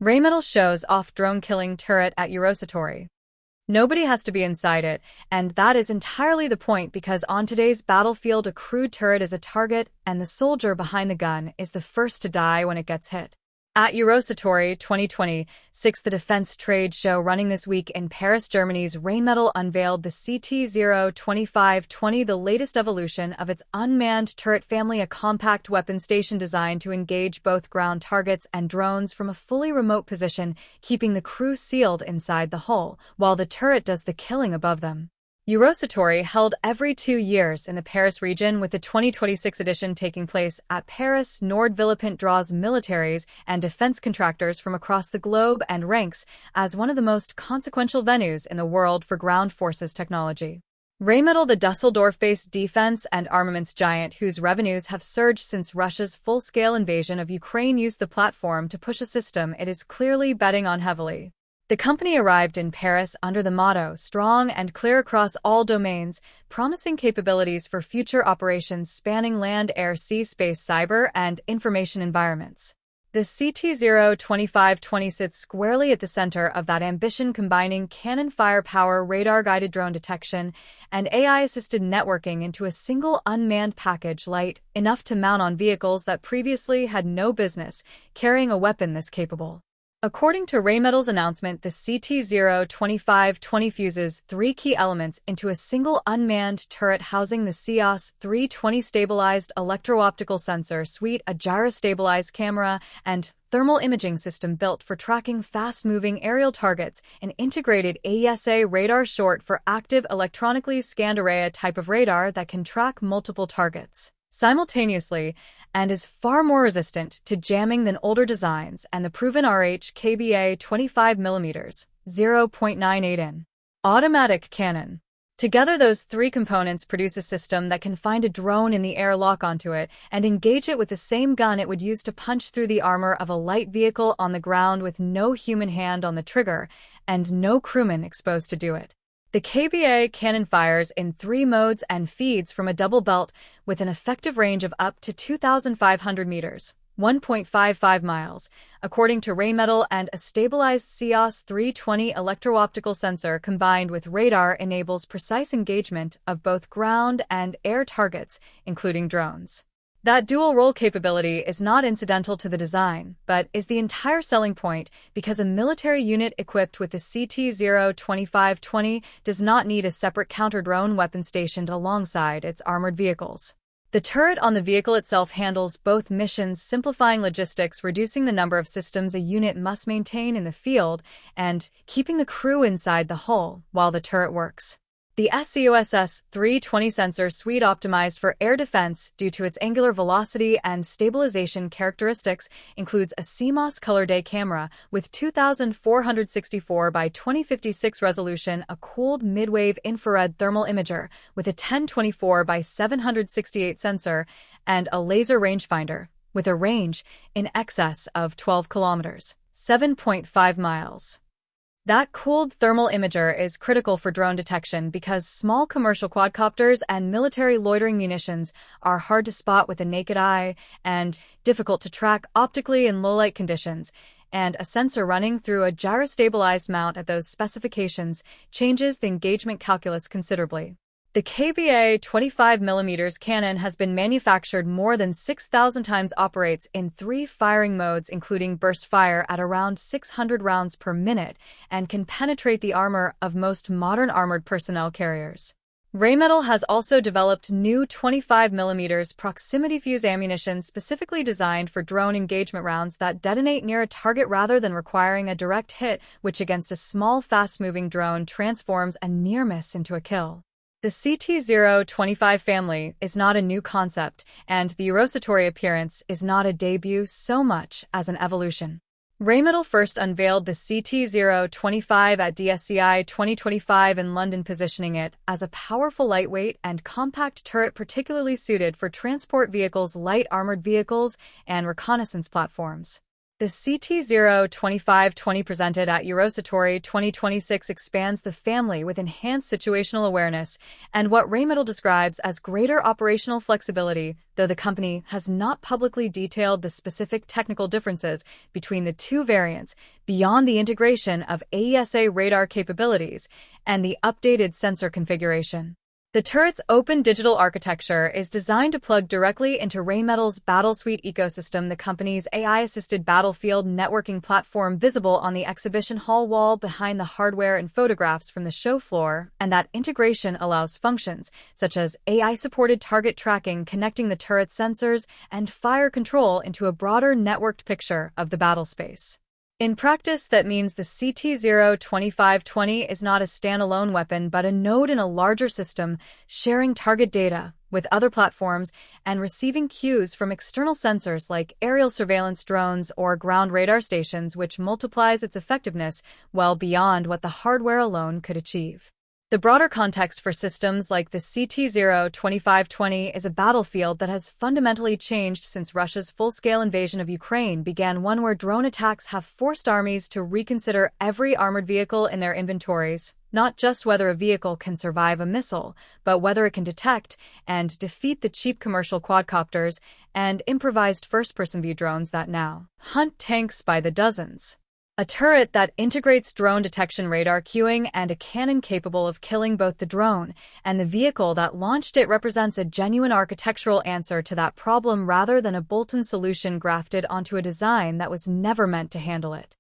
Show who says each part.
Speaker 1: Rheinmetall shows off drone-killing turret at Eurosatory. Nobody has to be inside it, and that is entirely the point because on today's battlefield a crude turret is a target and the soldier behind the gun is the first to die when it gets hit. At Eurosatory 2026, the defense trade show running this week in Paris, Germany's Rheinmetall unveiled the CT-02520, the latest evolution of its unmanned turret family, a compact weapon station designed to engage both ground targets and drones from a fully remote position, keeping the crew sealed inside the hull, while the turret does the killing above them. Eurosatory held every 2 years in the Paris region, with the 2026 edition taking place at Paris. Nord-Villepinte draws militaries and defense contractors from across the globe and ranks as one of the most consequential venues in the world for ground forces technology. Rheinmetall, the Dusseldorf-based defense and armaments giant whose revenues have surged since Russia's full-scale invasion of Ukraine, used the platform to push a system it is clearly betting on heavily. The company arrived in Paris under the motto "Strong and Clear Across All Domains," promising capabilities for future operations spanning land, air, sea, space, cyber, and information environments. The CT-02520 sits squarely at the center of that ambition, combining cannon firepower, radar-guided drone detection, and AI-assisted networking into a single unmanned package light enough to mount on vehicles that previously had no business carrying a weapon this capable. According to Rheinmetall's announcement, the CT-02520 fuses 3 key elements into a single unmanned turret housing the SEOSS 320 stabilized electro-optical sensor suite, a gyro-stabilized camera, and thermal imaging system built for tracking fast-moving aerial targets, an integrated AESA radar, short for active electronically scanned array, a type of radar that can track multiple targets simultaneously and is far more resistant to jamming than older designs, and the proven RHKBA 25mm 0.98 in automatic cannon. Together, those 3 components produce a system that can find a drone in the air, lock onto it, and engage it with the same gun it would use to punch through the armor of a light vehicle on the ground, with no human hand on the trigger and no crewman exposed to do it. The KBA cannon fires in 3 modes and feeds from a double belt with an effective range of up to 2,500 meters, 1.55 miles, according to Rheinmetall, and a stabilized SEOSS 320 electro-optical sensor combined with radar enables precise engagement of both ground and air targets, including drones. That dual-role capability is not incidental to the design, but is the entire selling point, because a military unit equipped with the CT-02520 does not need a separate counter-drone weapon stationed alongside its armored vehicles. The turret on the vehicle itself handles both missions, simplifying logistics, reducing the number of systems a unit must maintain in the field, and keeping the crew inside the hull while the turret works. The SEOSS 320 sensor suite, optimized for air defense due to its angular velocity and stabilization characteristics, includes a CMOS color day camera with 2464 by 2056 resolution, a cooled mid-wave infrared thermal imager with a 1024 by 768 sensor, and a laser rangefinder with a range in excess of 12 kilometers, 7.5 miles. That cooled thermal imager is critical for drone detection because small commercial quadcopters and military loitering munitions are hard to spot with the naked eye and difficult to track optically in low-light conditions, and a sensor running through a gyro-stabilized mount at those specifications changes the engagement calculus considerably. The KBA 25mm cannon has been manufactured more than 6,000 times, operates in 3 firing modes including burst fire at around 600 rounds per minute, and can penetrate the armor of most modern armored personnel carriers. Rheinmetall has also developed new 25mm proximity fuse ammunition specifically designed for drone engagement rounds that detonate near a target rather than requiring a direct hit, which against a small fast-moving drone transforms a near miss into a kill. The CT-025 family is not a new concept, and the Eurosatory appearance is not a debut so much as an evolution. Rheinmetall first unveiled the CT-025 at DSCI 2025 in London, positioning it as a powerful, lightweight, and compact turret particularly suited for transport vehicles, light armored vehicles, and reconnaissance platforms. The CT-02520 presented at Eurosatory 2026 expands the family with enhanced situational awareness and what Rheinmetall describes as greater operational flexibility, though the company has not publicly detailed the specific technical differences between the two variants beyond the integration of AESA radar capabilities and the updated sensor configuration. The turret's open digital architecture is designed to plug directly into Rheinmetall's BattleSuite ecosystem, the company's AI-assisted battlefield networking platform visible on the exhibition hall wall behind the hardware and photographs from the show floor, and that integration allows functions such as AI-supported target tracking, connecting the turret's sensors, and fire control into a broader networked picture of the battlespace. In practice, that means the CT-02520 is not a standalone weapon, but a node in a larger system, sharing target data with other platforms and receiving cues from external sensors like aerial surveillance drones or ground radar stations, which multiplies its effectiveness well beyond what the hardware alone could achieve. The broader context for systems like the CT-02520 is a battlefield that has fundamentally changed since Russia's full-scale invasion of Ukraine began, one where drone attacks have forced armies to reconsider every armored vehicle in their inventories, not just whether a vehicle can survive a missile, but whether it can detect and defeat the cheap commercial quadcopters and improvised first-person view drones that now hunt tanks by the dozens. A turret that integrates drone detection radar cueing and a cannon capable of killing both the drone and the vehicle that launched it represents a genuine architectural answer to that problem rather than a bolt-on solution grafted onto a design that was never meant to handle it.